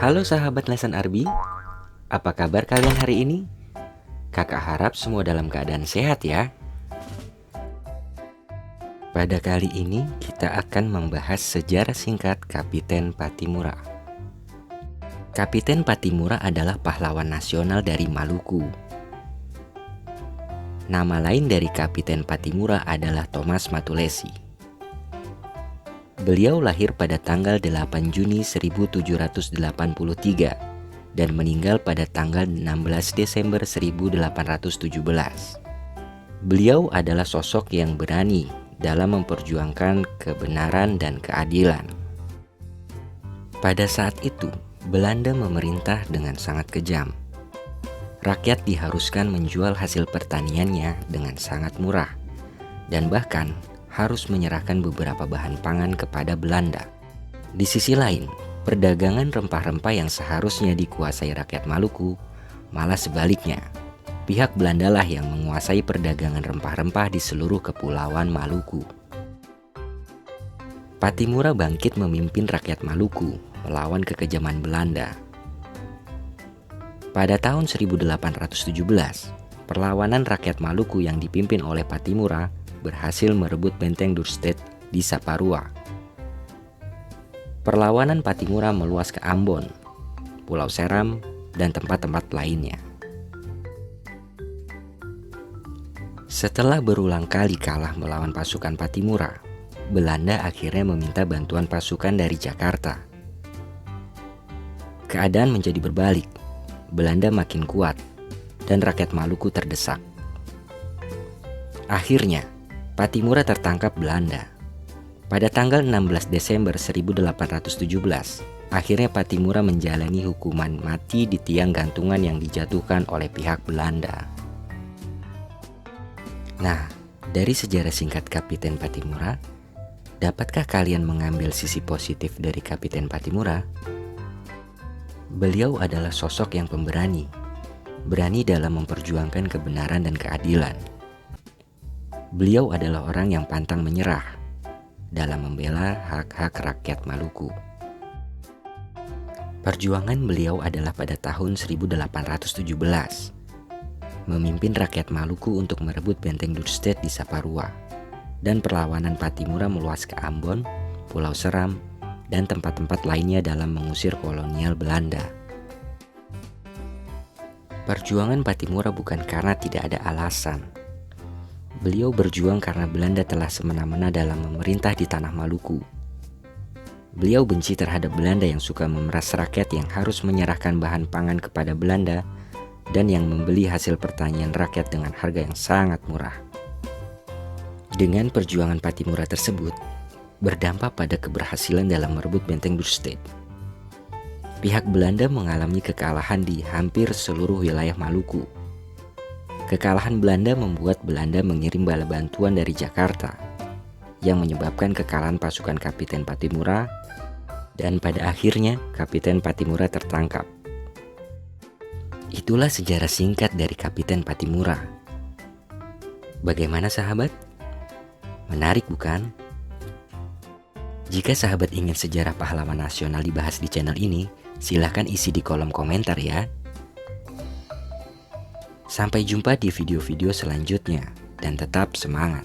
Halo sahabat Lesan Arbi, apa kabar kalian hari ini? Kakak harap semua dalam keadaan sehat ya. Pada kali ini kita akan membahas sejarah singkat Kapiten Pattimura. Kapiten Pattimura adalah pahlawan nasional dari Maluku. Nama lain dari Kapiten Pattimura adalah Thomas Matulesi. Beliau lahir pada tanggal 8 Juni 1783 dan meninggal pada tanggal 16 Desember 1817. Beliau adalah sosok yang berani dalam memperjuangkan kebenaran dan keadilan. Pada saat itu, Belanda memerintah dengan sangat kejam. Rakyat diharuskan menjual hasil pertaniannya dengan sangat murah dan bahkan harus menyerahkan beberapa bahan pangan kepada Belanda. Di sisi lain, perdagangan rempah-rempah yang seharusnya dikuasai rakyat Maluku, malah sebaliknya. Pihak Belanda lah yang menguasai perdagangan rempah-rempah di seluruh kepulauan Maluku. Pattimura bangkit memimpin rakyat Maluku melawan kekejaman Belanda. Pada tahun 1817, perlawanan rakyat Maluku yang dipimpin oleh Pattimura berhasil merebut benteng Dorset di Saparua. Perlawanan Pattimura meluas ke Ambon, Pulau Seram, dan tempat-tempat lainnya. Setelah berulang kali kalah melawan pasukan Pattimura, Belanda akhirnya meminta bantuan pasukan dari Jakarta. Keadaan menjadi berbalik. Belanda makin kuat dan rakyat Maluku terdesak. Akhirnya, Pattimura tertangkap Belanda. Pada tanggal 16 Desember 1817, akhirnya Pattimura menjalani hukuman mati di tiang gantungan yang dijatuhkan oleh pihak Belanda. Nah, dari sejarah singkat Kapiten Pattimura, dapatkah kalian mengambil sisi positif dari Kapiten Pattimura? Beliau adalah sosok yang pemberani, berani dalam memperjuangkan kebenaran dan keadilan. Beliau adalah orang yang pantang menyerah dalam membela hak-hak rakyat Maluku. Perjuangan beliau adalah pada tahun 1817, memimpin rakyat Maluku untuk merebut benteng Dorset di Saparua, dan perlawanan Pattimura meluas ke Ambon, Pulau Seram, dan tempat-tempat lainnya dalam mengusir kolonial Belanda. Perjuangan Pattimura bukan karena tidak ada alasan. Beliau berjuang karena Belanda telah semena-mena dalam memerintah di tanah Maluku. Beliau benci terhadap Belanda yang suka memeras rakyat yang harus menyerahkan bahan pangan kepada Belanda dan yang membeli hasil pertanian rakyat dengan harga yang sangat murah. Dengan perjuangan Pattimura tersebut, berdampak pada keberhasilan dalam merebut benteng Dorset. Pihak Belanda mengalami kekalahan di hampir seluruh wilayah Maluku. Kekalahan Belanda membuat Belanda mengirim bala bantuan dari Jakarta, yang menyebabkan kekalahan pasukan Kapiten Pattimura, dan pada akhirnya Kapiten Pattimura tertangkap. Itulah sejarah singkat dari Kapiten Pattimura. Bagaimana sahabat? Menarik bukan? Jika sahabat ingin sejarah pahlawan nasional dibahas di channel ini, silahkan isi di kolom komentar ya. Sampai jumpa di video-video selanjutnya dan tetap semangat.